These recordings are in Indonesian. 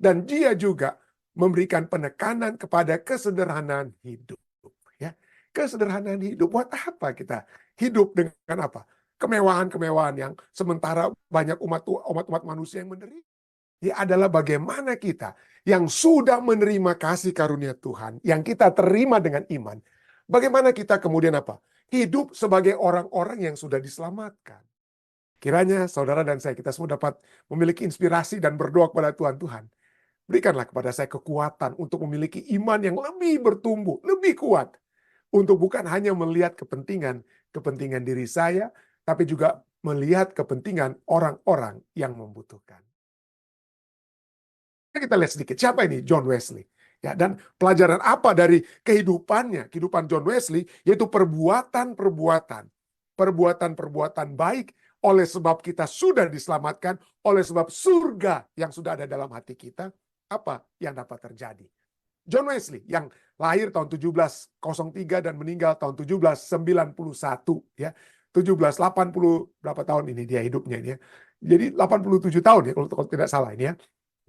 Dan dia juga memberikan penekanan kepada kesederhanaan hidup. Ya, kesederhanaan hidup. Buat apa kita hidup dengan apa? Kemewahan-kemewahan yang sementara banyak umat manusia yang menderita. Ya adalah bagaimana kita yang sudah menerima kasih karunia Tuhan, yang kita terima dengan iman. Bagaimana kita kemudian apa? Hidup sebagai orang-orang yang sudah diselamatkan. Kiranya saudara dan saya, kita semua dapat memiliki inspirasi dan berdoa kepada Tuhan. Berikanlah kepada saya kekuatan untuk memiliki iman yang lebih bertumbuh, lebih kuat. Untuk bukan hanya melihat kepentingan diri saya, tapi juga melihat kepentingan orang-orang yang membutuhkan. Kita lihat sedikit, siapa ini John Wesley? Ya, dan pelajaran apa dari kehidupannya, kehidupan John Wesley, yaitu perbuatan baik, oleh sebab kita sudah diselamatkan, oleh sebab surga yang sudah ada dalam hati kita, apa yang dapat terjadi? John Wesley yang lahir tahun 1703 dan meninggal tahun 1791, ya. 1780 berapa tahun ini dia hidupnya ini ya. Jadi 87 tahun ya kalau tidak salah ini ya.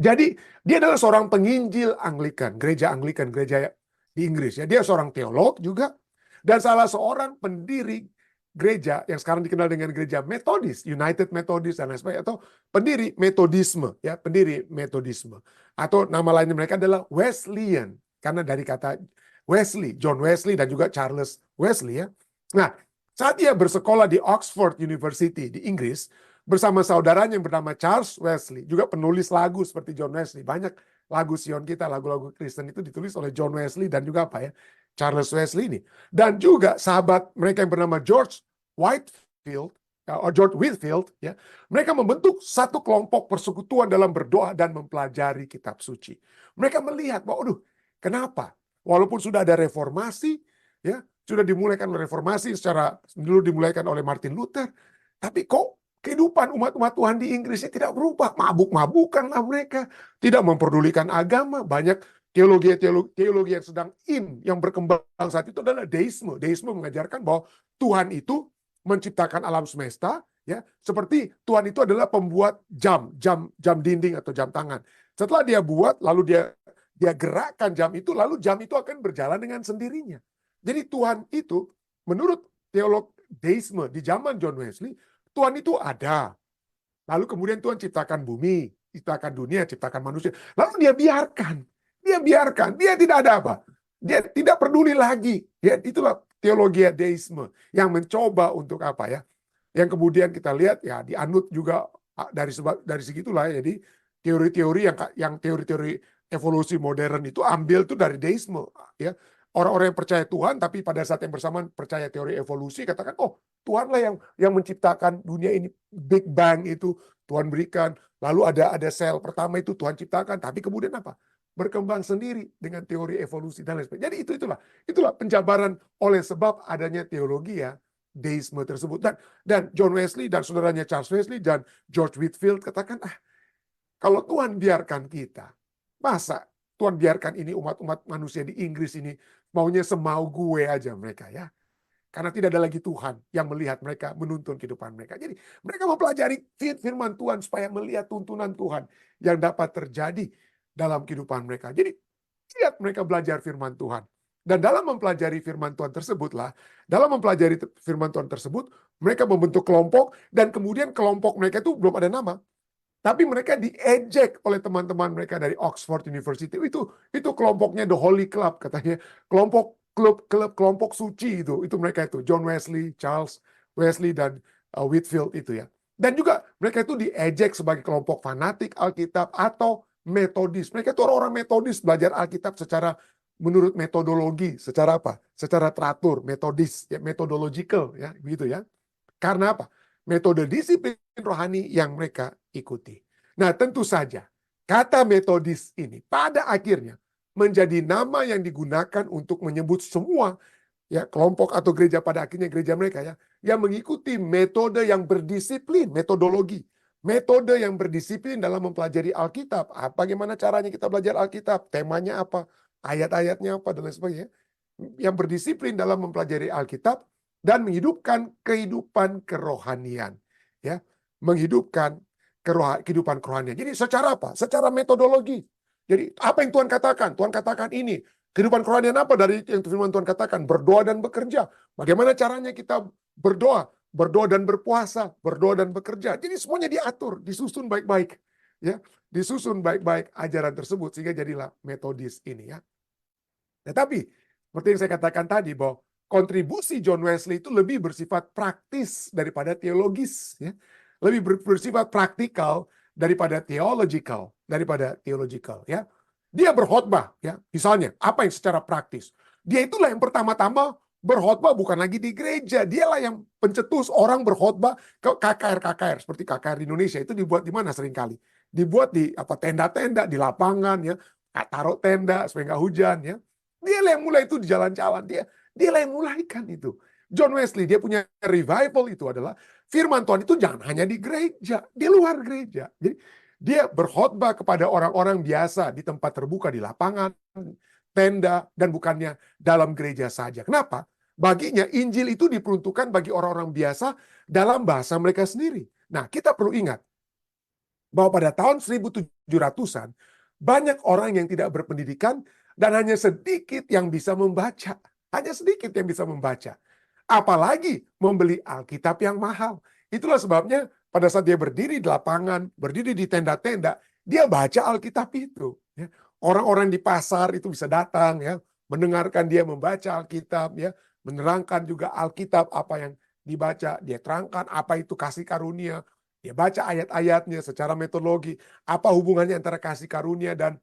Jadi dia adalah seorang penginjil Anglikan, gereja Anglikan, gereja di Inggris ya. Dia seorang teolog juga dan salah seorang pendiri gereja yang sekarang dikenal dengan gereja Metodis, United Methodist dan lain sebagainya, atau pendiri Metodisme ya, pendiri Metodisme. Atau nama lainnya mereka adalah Wesleyan karena dari kata Wesley, John Wesley dan juga Charles Wesley ya. Nah, saat dia bersekolah di Oxford University di Inggris bersama saudaranya yang bernama Charles Wesley, juga penulis lagu seperti John Wesley. Banyak lagu Sion kita, lagu-lagu Kristen itu ditulis oleh John Wesley dan juga apa ya, Charles Wesley ini. Dan juga sahabat mereka yang bernama George Whitefield, atau George Whitefield, ya, mereka membentuk satu kelompok persekutuan dalam berdoa dan mempelajari kitab suci. Mereka melihat bahwa, aduh, kenapa? Walaupun sudah ada reformasi, ya, sudah dimulaikan oleh reformasi secara dulu dimulaikan oleh Martin Luther, tapi kok kehidupan umat-umat Tuhan di Inggris tidak berubah. Mabuk-mabukanlah mereka, tidak memperdulikan agama. Banyak teologi yang sedang yang berkembang saat itu adalah deisme. Deisme mengajarkan bahwa Tuhan itu menciptakan alam semesta, ya, seperti Tuhan itu adalah pembuat jam dinding atau jam tangan. Setelah dia buat, lalu dia gerakkan jam itu, lalu jam itu akan berjalan dengan sendirinya. Jadi Tuhan itu, menurut teolog deisme di zaman John Wesley, Tuhan itu ada. Lalu kemudian Tuhan ciptakan bumi, ciptakan dunia, ciptakan manusia. Lalu dia biarkan. Dia tidak ada apa. Dia tidak peduli lagi. Ya, itulah teologi deisme yang mencoba untuk apa ya. Yang kemudian kita lihat ya dianut juga dari segitulah. Jadi teori-teori yang teori-teori evolusi modern itu ambil tuh dari deisme ya. Orang-orang yang percaya Tuhan tapi pada saat yang bersamaan percaya teori evolusi katakan, oh, Tuhanlah yang menciptakan dunia ini, Big Bang itu Tuhan berikan, lalu ada sel pertama itu Tuhan ciptakan, tapi kemudian apa? Berkembang sendiri dengan teori evolusi dan lain sebagainya. Jadi itulah penjabaran oleh sebab adanya teologi ya deisme tersebut. Dan John Wesley dan saudaranya Charles Wesley dan George Whitefield katakan, kalau Tuhan biarkan kita, masa Tuhan biarkan ini umat-umat manusia di Inggris ini maunya semau gue aja mereka ya. Karena tidak ada lagi Tuhan yang melihat mereka, menuntun kehidupan mereka. Jadi mereka mempelajari firman Tuhan supaya melihat tuntunan Tuhan yang dapat terjadi dalam kehidupan mereka. Jadi lihat mereka belajar firman Tuhan. Dan dalam mempelajari firman Tuhan tersebutlah, mereka membentuk kelompok dan kemudian kelompok mereka itu belum ada nama. Tapi mereka diejek oleh teman-teman mereka dari Oxford University. Itu kelompoknya The Holy Club katanya. Kelompok suci itu mereka itu John Wesley, Charles Wesley dan Whitefield itu ya. Dan juga mereka itu diejek sebagai kelompok fanatik Alkitab atau metodis. Mereka itu orang-orang metodis belajar Alkitab secara menurut metodologi, secara apa? Secara teratur, metodis, ya, methodological ya, begitu ya. Karena apa? Metode disiplin rohani yang mereka ikuti. Nah, tentu saja kata metodis ini pada akhirnya menjadi nama yang digunakan untuk menyebut semua ya kelompok atau gereja pada akhirnya gereja mereka ya yang mengikuti metode yang berdisiplin, metodologi. Metode yang berdisiplin dalam mempelajari Alkitab. Bagaimana caranya kita belajar Alkitab? Temanya apa? Ayat-ayatnya apa dan lain sebagainya. Yang berdisiplin dalam mempelajari Alkitab dan menghidupkan kehidupan kerohanian. Ya, menghidupkan kehidupan kerohanian. Jadi secara apa? Secara metodologi. Jadi apa yang Tuhan katakan? Tuhan katakan ini. Kehidupan kerohanian apa dari yang firman Tuhan katakan? Berdoa dan bekerja. Bagaimana caranya kita berdoa? Berdoa dan berpuasa, berdoa dan bekerja. Jadi semuanya diatur, disusun baik-baik. Ya, disusun baik-baik ajaran tersebut sehingga jadilah metodis ini ya. Tetapi seperti yang saya katakan tadi bahwa kontribusi John Wesley itu lebih bersifat praktis daripada teologis ya. Lebih bersifat praktikal daripada theological, ya. Dia berkhotbah ya. Misalnya, apa yang secara praktis? Dia itulah yang pertama-tama berkhotbah bukan lagi di gereja. Dialah yang pencetus orang berkhotbah ke KKR seperti KKR di Indonesia itu dibuat di mana seringkali? Dibuat di tenda-tenda di lapangan ya, taruh tenda supaya nggak hujan ya. Dialah yang mulai itu di jalan-jalan, dialah yang mulaikan itu. John Wesley dia punya revival itu adalah firman Tuhan itu jangan hanya di gereja, di luar gereja. Jadi dia berkhotbah kepada orang-orang biasa di tempat terbuka di lapangan, tenda, dan bukannya dalam gereja saja. Kenapa? Baginya Injil itu diperuntukkan bagi orang-orang biasa dalam bahasa mereka sendiri. Nah, kita perlu ingat bahwa pada tahun 1700-an banyak orang yang tidak berpendidikan dan hanya sedikit yang bisa membaca. Hanya sedikit yang bisa membaca. Apalagi membeli Alkitab yang mahal. Itulah sebabnya pada saat dia berdiri di lapangan, berdiri di tenda-tenda, dia baca Alkitab itu. Orang-orang di pasar itu bisa datang ya, mendengarkan dia membaca Alkitab ya, menerangkan juga Alkitab apa yang dibaca, dia terangkan apa itu kasih karunia, dia baca ayat-ayatnya secara metodologi, apa hubungannya antara kasih karunia dan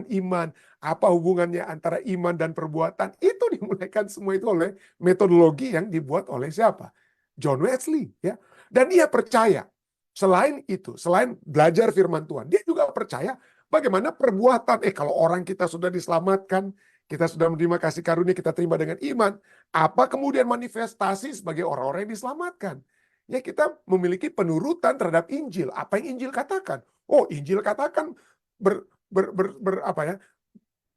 iman, apa hubungannya antara iman dan perbuatan, itu dimulaikan semua itu oleh metodologi yang dibuat oleh siapa? John Wesley ya. Dan dia percaya, selain itu, selain belajar firman Tuhan, dia juga percaya bagaimana perbuatan, kalau orang kita sudah diselamatkan, kita sudah menerima kasih karunia, kita terima dengan iman, apa kemudian manifestasi sebagai orang-orang yang diselamatkan? Ya kita memiliki penurutan terhadap Injil. Apa yang Injil katakan? Oh, Injil katakan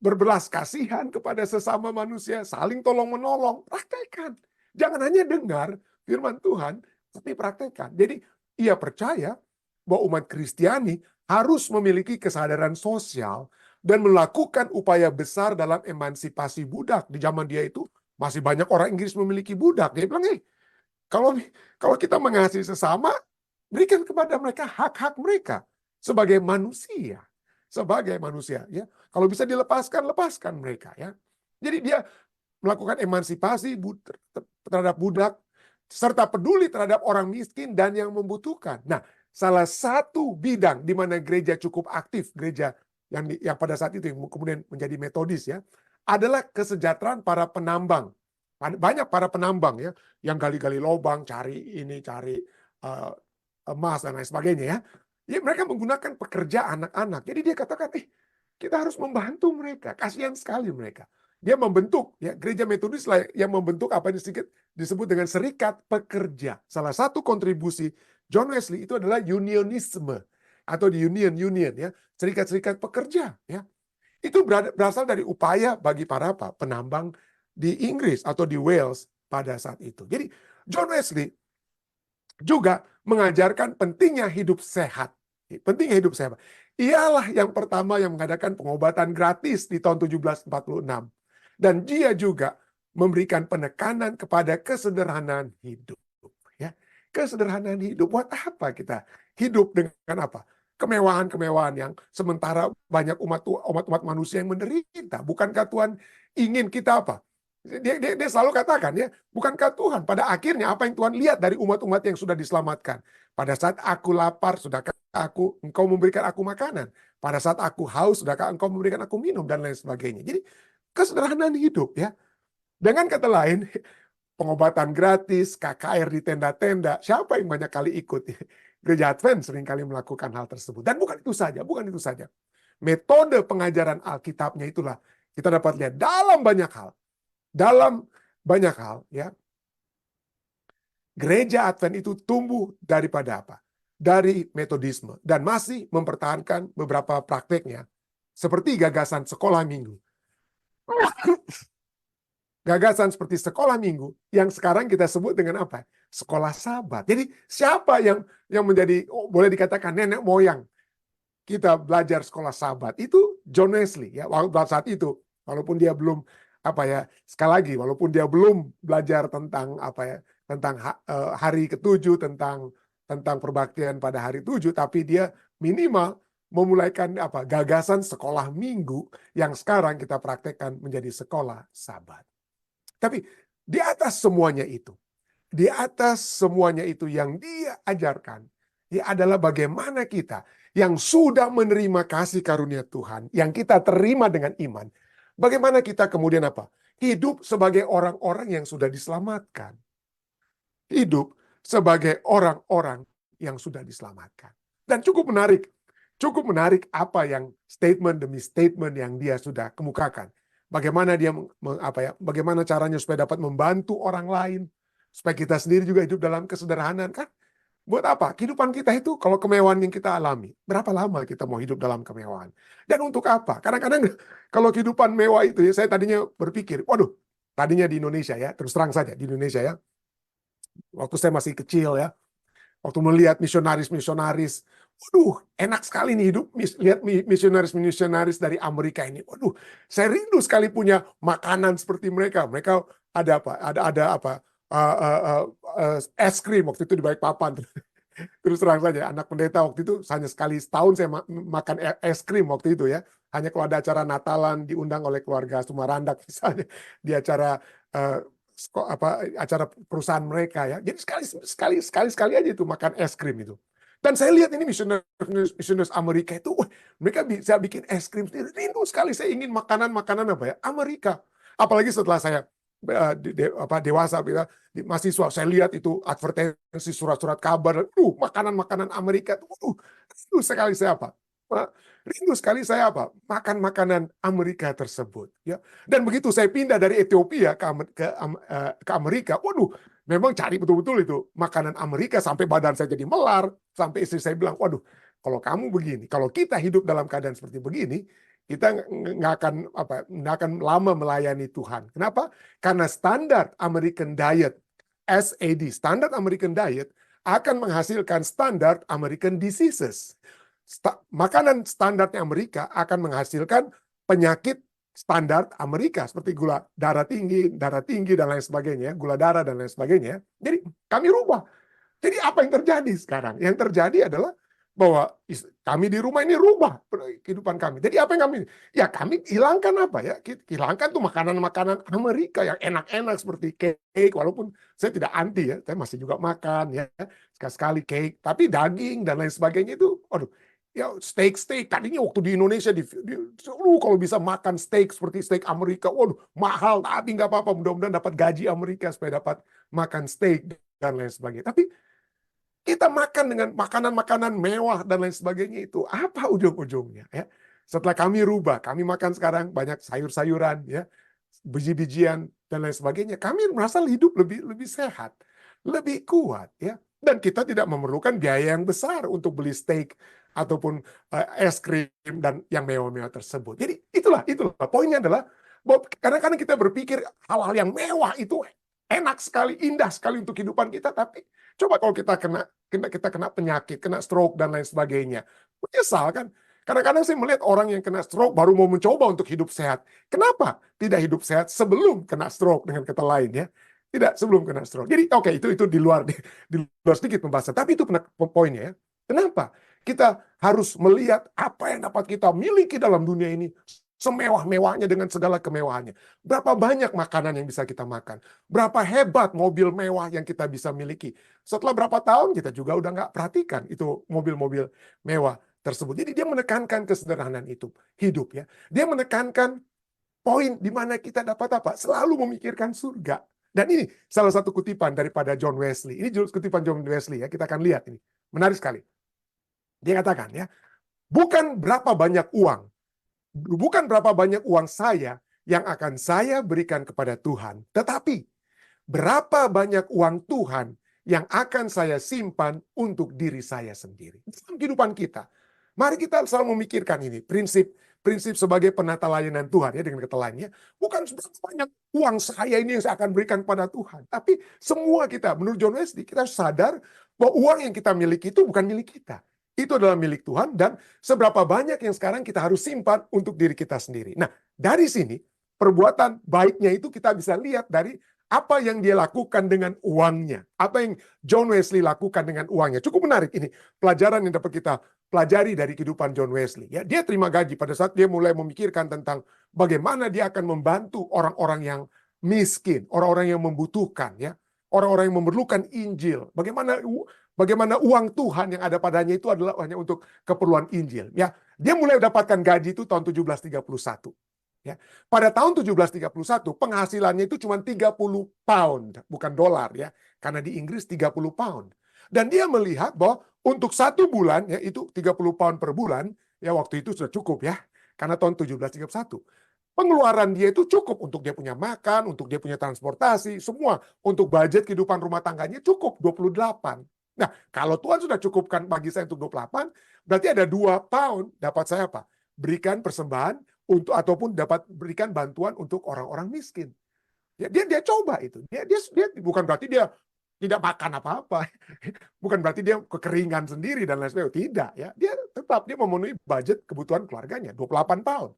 berbelas kasihan kepada sesama manusia, saling tolong-menolong, praktekkan. Jangan hanya dengar firman Tuhan, tapi praktekkan. Jadi ia percaya bahwa umat Kristiani harus memiliki kesadaran sosial dan melakukan upaya besar dalam emansipasi budak. Di zaman dia itu masih banyak orang Inggris memiliki budak. Dia bilang, kalau kita mengasihi sesama, berikan kepada mereka hak-hak mereka sebagai manusia. Ya. Kalau bisa dilepaskan, lepaskan mereka ya. Jadi dia melakukan emansipasi terhadap budak serta peduli terhadap orang miskin dan yang membutuhkan. Nah, salah satu bidang di mana gereja cukup aktif, gereja yang pada saat itu yang kemudian menjadi metodis ya, adalah kesejahteraan para penambang. Banyak para penambang ya, yang gali-gali lubang, cari emas dan lain sebagainya ya. Ya, mereka menggunakan pekerja anak-anak. Jadi dia katakan, kita harus membantu mereka. Kasihan sekali mereka. Dia membentuk, ya gereja metodis lah yang membentuk apa yang disebut dengan serikat pekerja. Salah satu kontribusi John Wesley itu adalah unionisme atau di union ya, serikat-serikat pekerja ya. Itu berasal dari upaya bagi para penambang di Inggris atau di Wales pada saat itu. Jadi John Wesley juga mengajarkan pentingnya hidup sehat. Pentingnya hidup sehat. Ialah yang pertama yang mengadakan pengobatan gratis di tahun 1746. Dan dia juga memberikan penekanan kepada kesederhanaan hidup. Ya, kesederhanaan hidup. Buat apa kita hidup dengan apa? Kemewahan-kemewahan yang sementara banyak umat manusia yang menderita. Bukankah Tuhan ingin kita apa? Dia selalu katakan ya, bukankah Tuhan pada akhirnya apa yang Tuhan lihat dari umat-umat yang sudah diselamatkan? Pada saat aku lapar, sudahkah engkau memberikan aku makanan? Pada saat aku haus, sudahkah engkau memberikan aku minum? Dan lain sebagainya. Jadi kesederhanaan hidup ya. Dengan kata lain, pengobatan gratis, KKR di tenda-tenda, siapa yang banyak kali ikut? Gereja Advent seringkali melakukan hal tersebut. Dan bukan itu saja. Metode pengajaran Alkitabnya itulah kita dapat lihat dalam banyak hal. Ya. Gereja Advent itu tumbuh daripada apa? Dari metodisme dan masih mempertahankan beberapa prakteknya seperti gagasan sekolah minggu. Gagasan seperti sekolah minggu yang sekarang kita sebut dengan apa? Sekolah Sabat. Jadi siapa yang menjadi boleh dikatakan nenek moyang kita belajar sekolah Sabat? Itu John Wesley ya, pada saat itu walaupun dia belum sekali lagi walaupun dia belum belajar tentang tentang hari ketujuh, tentang perbaktian pada hari tujuh, tapi dia minimal memulaikan gagasan sekolah minggu yang sekarang kita praktekkan menjadi sekolah Sabat. Tapi di atas semuanya itu, yang dia ajarkan, ya adalah bagaimana kita yang sudah menerima kasih karunia Tuhan, yang kita terima dengan iman, bagaimana kita kemudian hidup sebagai orang-orang yang sudah diselamatkan. Hidup sebagai orang-orang yang sudah diselamatkan. Dan cukup menarik apa yang statement demi statement yang dia sudah kemukakan. Bagaimana dia bagaimana caranya supaya dapat membantu orang lain, supaya kita sendiri juga hidup dalam kesederhanaan, kan? Buat apa? Kehidupan kita itu kalau kemewahan yang kita alami, berapa lama kita mau hidup dalam kemewahan? Dan untuk apa? Kadang-kadang kalau kehidupan mewah itu ya, saya tadinya berpikir, waduh, tadinya di Indonesia ya, terus terang saja di Indonesia ya, waktu saya masih kecil ya, waktu melihat misionaris-misionaris, waduh, enak sekali nih hidup lihat misionaris-misionaris dari Amerika ini. Waduh, saya rindu sekali punya makanan seperti mereka. Mereka ada es krim waktu itu di Balikpapan. Terus terang saja, anak pendeta waktu itu hanya sekali setahun saya makan es krim waktu itu ya. Hanya kalau ada acara Natalan diundang oleh keluarga Sumarandak misalnya di acara acara perusahaan mereka ya. Jadi sekali aja itu makan es krim itu. Dan saya lihat ini misionaris Amerika itu, mereka bisa bikin es krim sendiri. Rindu sekali saya ingin makanan-makanan Amerika. Apalagi setelah saya dewasa, mahasiswa, saya lihat itu advertensi surat-surat kabar, makanan-makanan Amerika itu, rindu sekali saya makan makanan Amerika tersebut ya. Dan begitu saya pindah dari Ethiopia ke Amerika, waduh, memang cari betul-betul itu makanan Amerika sampai badan saya jadi melar, sampai istri saya bilang, waduh, kalau kamu begini, kalau kita hidup dalam keadaan seperti begini, kita nggak akan lama melayani Tuhan. Kenapa? Karena standar American Diet, SAD, standar American Diet akan menghasilkan standar American Diseases. Makanan standarnya Amerika akan menghasilkan penyakit standar Amerika seperti gula darah tinggi dan lain sebagainya, gula darah dan lain sebagainya. Jadi kami rubah. Jadi apa yang terjadi sekarang? Yang terjadi adalah bahwa kami di rumah ini rubah kehidupan kami. Jadi apa yang kami hilangkan hilangkan tuh makanan-makanan Amerika yang enak-enak seperti cake, walaupun saya tidak anti ya, saya masih juga makan ya, sekali-sekali cake, tapi daging dan lain sebagainya itu, ya steak tadinya waktu di Indonesia kalau bisa makan steak seperti steak Amerika, mahal, tapi nggak apa-apa, mudah-mudahan dapat gaji Amerika supaya dapat makan steak dan lain sebagainya. Tapi kita makan dengan makanan-makanan mewah dan lain sebagainya itu, apa ujung-ujungnya ya? Setelah kami rubah, kami makan sekarang banyak sayur-sayuran ya, biji-bijian dan lain sebagainya. Kami merasa hidup lebih sehat, lebih kuat ya. Dan kita tidak memerlukan biaya yang besar untuk beli steak ataupun es krim dan yang mewah-mewah tersebut. Jadi itulah poinnya adalah bahwa kadang-kadang kita berpikir hal-hal yang mewah itu enak sekali, indah sekali untuk kehidupan kita, tapi coba kalau kita kena penyakit, kena stroke dan lain sebagainya, menyesal kan? Kadang-kadang saya melihat orang yang kena stroke baru mau mencoba untuk hidup sehat. Kenapa tidak hidup sehat sebelum kena stroke dengan kata lain ya? Tidak, sebelum kena stroke. Jadi oke, itu di luar sedikit pembahasan, tapi itu poinnya ya. Kenapa kita harus melihat apa yang dapat kita miliki dalam dunia ini semewah-mewahnya dengan segala kemewahannya. Berapa banyak makanan yang bisa kita makan. Berapa hebat mobil mewah yang kita bisa miliki. Setelah berapa tahun kita juga udah nggak perhatikan itu mobil-mobil mewah tersebut. Jadi dia menekankan kesederhanaan itu hidup ya. Dia menekankan poin di mana kita dapat selalu memikirkan surga. Dan ini salah satu kutipan daripada John Wesley. Ini kutipan John Wesley ya, kita akan lihat ini. Menarik sekali. Dia katakan ya, bukan berapa banyak uang saya yang akan saya berikan kepada Tuhan, tetapi berapa banyak uang Tuhan yang akan saya simpan untuk diri saya sendiri. Dalam kehidupan kita, mari kita selalu memikirkan ini, prinsip sebagai penata layanan Tuhan ya, dengan kata lainnya, bukan berapa banyak uang saya ini yang saya akan berikan kepada Tuhan, tapi semua kita, menurut John Wesley, kita harus sadar bahwa uang yang kita miliki itu bukan milik kita. itu adalah milik Tuhan, dan seberapa banyak yang sekarang kita harus simpan untuk diri kita sendiri. Nah, dari sini, perbuatan baiknya itu kita bisa lihat dari apa yang dia lakukan dengan uangnya. Apa yang John Wesley lakukan dengan uangnya. Cukup menarik ini, pelajaran yang dapat kita pelajari dari kehidupan John Wesley. Ya, dia terima gaji pada saat dia mulai memikirkan tentang bagaimana dia akan membantu orang-orang yang miskin, orang-orang yang membutuhkan, ya, orang-orang yang memerlukan Injil. Bagaimana uang Tuhan yang ada padanya itu adalah hanya untuk keperluan Injil. Ya, dia mulai mendapatkan gaji itu tahun 1731. Ya, pada tahun 1731 penghasilannya itu cuma 30 pound, bukan dolar ya, karena di Inggris 30 pound. Dan dia melihat bahwa untuk 1 bulan, ya itu 30 pound per bulan, ya waktu itu sudah cukup ya, karena tahun 1731. Pengeluaran dia itu cukup untuk dia punya makan, untuk dia punya transportasi, semua untuk budget kehidupan rumah tangganya cukup 28. Nah, kalau Tuhan sudah cukupkan bagi saya untuk 28, berarti ada 2 pound dapat saya apa? Berikan persembahan untuk ataupun dapat berikan bantuan untuk orang-orang miskin. Ya, dia coba itu. Dia bukan berarti dia tidak makan apa-apa. Bukan berarti dia kekeringan sendiri dan lain sebagainya. Tidak ya. Dia tetap memenuhi budget kebutuhan keluarganya 28 tahun.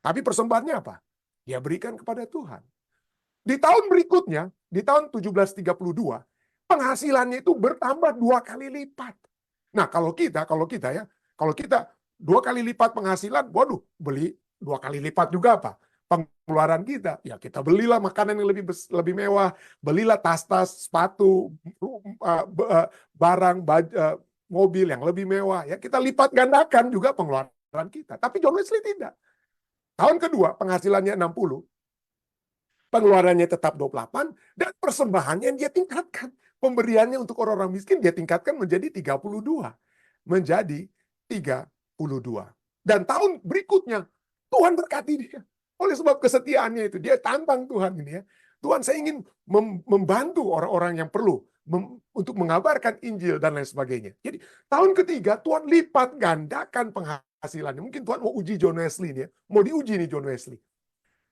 Tapi persembahannya apa? Dia berikan kepada Tuhan. Di tahun berikutnya, di tahun 1732, penghasilannya itu bertambah 2 kali lipat. Nah, kalau kita 2 kali lipat penghasilan, waduh, beli 2 kali lipat juga apa? Pengeluaran kita. Ya, kita belilah makanan yang lebih mewah, belilah tas-tas, sepatu, barang, mobil yang lebih mewah. Ya, kita lipat gandakan juga pengeluaran kita. Tapi John Wesley tidak. Tahun kedua, penghasilannya 60, pengeluarannya tetap 28, dan persembahannya dia tingkatkan. Pemberiannya untuk orang-orang miskin dia tingkatkan menjadi 32. Menjadi 32. Dan tahun berikutnya, Tuhan berkati dia. Oleh sebab kesetiaannya itu, dia tantang Tuhan ini ya. Tuhan, saya ingin membantu orang-orang yang perlu untuk mengabarkan Injil dan lain sebagainya. Jadi tahun ketiga Tuhan lipat gandakan penghasilannya. Mungkin Tuhan mau uji John Wesley nih ya. Mau diuji nih John Wesley.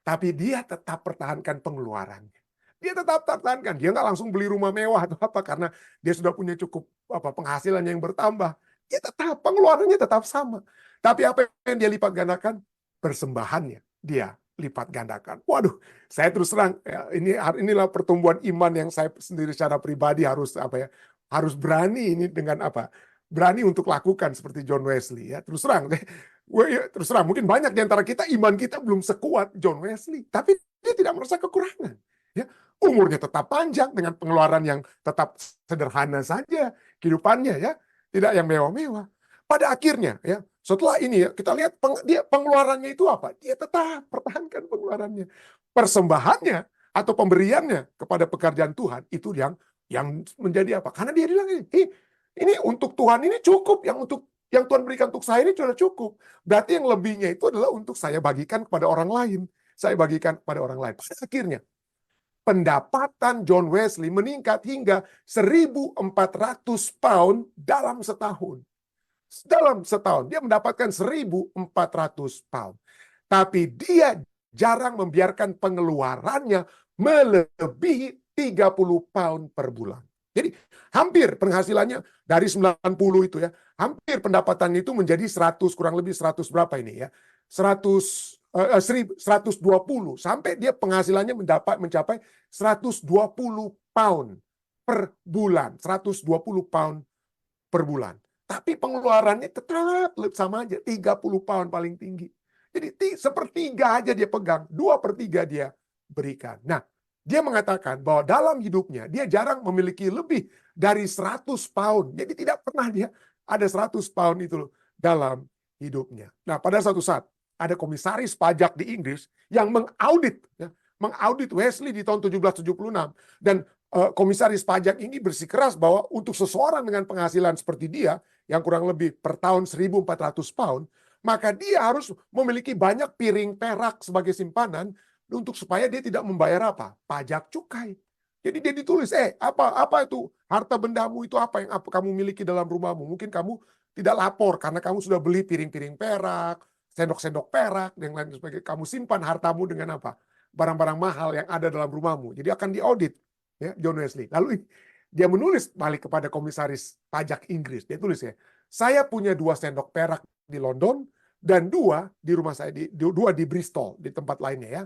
Tapi dia tetap pertahankan pengeluarannya. Dia tetap pertahankan. Dia nggak langsung beli rumah mewah atau apa karena dia sudah punya cukup penghasilan yang bertambah. Dia tetap pengeluarannya tetap sama. Tapi apa yang dia lipat gandakan? Persembahannya dia lipat gandakan. Waduh, saya terus terang ya, inilah pertumbuhan iman yang saya sendiri secara pribadi harus harus berani ini dengan berani untuk lakukan seperti John Wesley ya. Terus terang mungkin banyak di antara kita iman kita belum sekuat John Wesley, tapi dia tidak merasa kekurangan. Ya, umurnya tetap panjang dengan pengeluaran yang tetap sederhana saja kehidupannya ya, tidak yang mewah-mewah. Pada akhirnya ya, setelah ini ya, kita lihat dia pengeluarannya itu apa? Dia tetap pertahankan pengeluarannya. Persembahannya atau pemberiannya kepada pekerjaan Tuhan itu yang menjadi apa? Karena dia bilang ini untuk Tuhan ini cukup, yang Tuhan berikan untuk saya ini sudah cukup. Berarti yang lebihnya itu adalah untuk saya bagikan kepada orang lain. Saya bagikan kepada orang lain. Pada akhirnya pendapatan John Wesley meningkat hingga 1.400 pound dalam setahun. Dalam setahun dia mendapatkan 1.400 pound. Tapi dia jarang membiarkan pengeluarannya melebihi 30 pound per bulan. Jadi hampir penghasilannya dari 90 itu ya, hampir pendapatannya itu menjadi 100, kurang lebih 100 berapa ini ya, 120 sampai dia penghasilannya mencapai 120 pound per bulan, 120 pound per bulan. Tapi pengeluarannya tetap sama aja, 30 pound paling tinggi. Jadi sepertiga aja dia pegang, 2/3 dia berikan. Nah, dia mengatakan bahwa dalam hidupnya dia jarang memiliki lebih dari 100 pound. Jadi tidak pernah dia ada 100 pound itu dalam hidupnya. Nah, pada suatu saat ada komisaris pajak di Inggris yang mengaudit Wesley di tahun 1776, dan komisaris pajak ini bersikeras bahwa untuk seseorang dengan penghasilan seperti dia yang kurang lebih per tahun 1.400 pound, maka dia harus memiliki banyak piring perak sebagai simpanan untuk supaya dia tidak membayar pajak cukai. Jadi dia ditulis, apa itu harta bendamu itu apa yang kamu miliki dalam rumahmu. Mungkin kamu tidak lapor karena kamu sudah beli piring-piring perak, sendok-sendok perak, dan lain sebagainya. Kamu simpan hartamu dengan barang-barang mahal yang ada dalam rumahmu. Jadi akan diaudit ya John Wesley. Lalu dia menulis balik kepada komisaris pajak Inggris. Dia tulis ya, Saya punya 2 sendok perak di London dan 2 di rumah saya, 2 di Bristol, di tempat lainnya ya,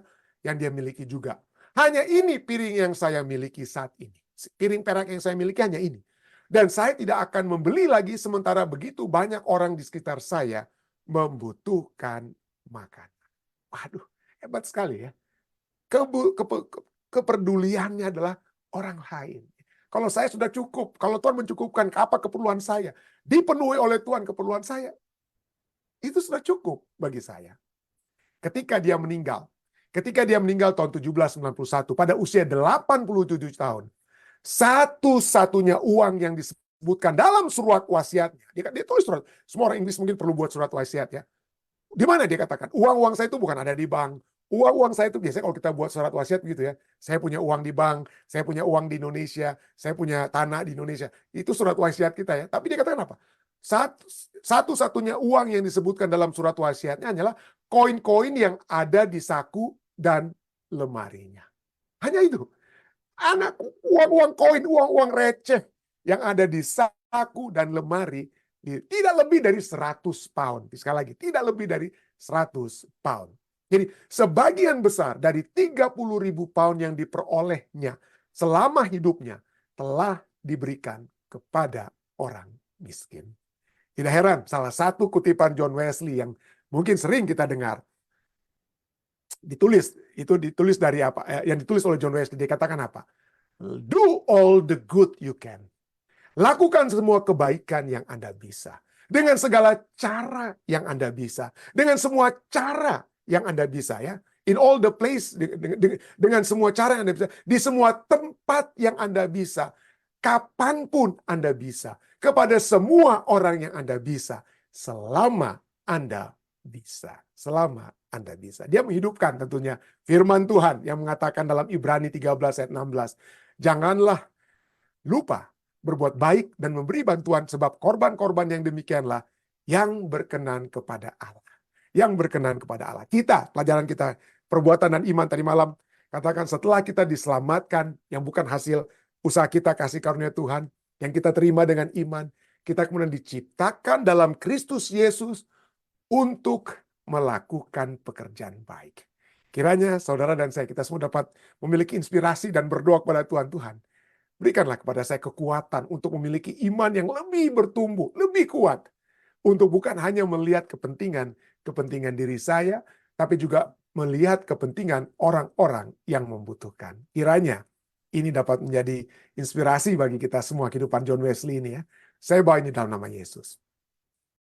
yang dia miliki juga. Hanya ini piring yang saya miliki saat ini. Piring perak yang saya miliki hanya ini. Dan saya tidak akan membeli lagi sementara begitu banyak orang di sekitar saya membutuhkan makan. Waduh, hebat sekali ya. Kepeduliannya adalah orang lain. Kalau saya sudah cukup, kalau Tuhan mencukupkan apa keperluan saya, dipenuhi oleh Tuhan keperluan saya, itu sudah cukup bagi saya. Ketika dia meninggal tahun 1791 pada usia 87 tahun, satu-satunya uang yang disebutkan dalam surat wasiatnya, dia tulis surat, semua orang Inggris mungkin perlu buat surat wasiat ya. Di mana dia katakan, uang-uang saya itu bukan ada di bank. Uang-uang saya itu biasanya kalau kita buat surat wasiat gitu ya. Saya punya uang di bank, saya punya uang di Indonesia, saya punya tanah di Indonesia. Itu surat wasiat kita ya. Tapi dia katakan apa? Satu-satunya uang yang disebutkan dalam surat wasiatnya hanyalah koin-koin yang ada di saku dan lemarinya. Hanya itu. Anak uang-uang koin, uang-uang receh yang ada di saku dan lemari tidak lebih dari 100 pound. Sekali lagi, tidak lebih dari 100 pound. Jadi sebagian besar dari 30.000 pound yang diperolehnya selama hidupnya telah diberikan kepada orang miskin. Tidak heran, salah satu kutipan John Wesley yang mungkin sering kita dengar, ditulis dari apa? Yang ditulis oleh John Wesley, dia katakan apa? Do all the good you can. Lakukan semua kebaikan yang Anda bisa. Dengan segala cara yang Anda bisa. Dengan semua cara yang Anda bisa ya. In all the place, dengan semua cara yang Anda bisa. Di semua tempat yang Anda bisa. Kapanpun Anda bisa. Kepada semua orang yang Anda bisa. Selama Anda bisa. Selama Anda bisa. Dia menghidupkan tentunya firman Tuhan yang mengatakan dalam Ibrani 13 ayat 16. Janganlah lupa berbuat baik dan memberi bantuan, sebab korban-korban yang demikianlah yang berkenan kepada Allah. Yang berkenan kepada Allah. Kita, pelajaran kita, perbuatan dan iman tadi malam, katakan setelah kita diselamatkan, yang bukan hasil usaha kita, kasih karunia Tuhan, yang kita terima dengan iman, kita kemudian diciptakan dalam Kristus Yesus untuk melakukan pekerjaan baik. Kiranya saudara dan saya, kita semua dapat memiliki inspirasi dan berdoa kepada Tuhan. Berikanlah kepada saya kekuatan untuk memiliki iman yang lebih bertumbuh, lebih kuat. Untuk bukan hanya melihat kepentingan diri saya, tapi juga melihat kepentingan orang-orang yang membutuhkan. Kiranya ini dapat menjadi inspirasi bagi kita semua kehidupan John Wesley ini ya. Saya bawa ini dalam nama Yesus.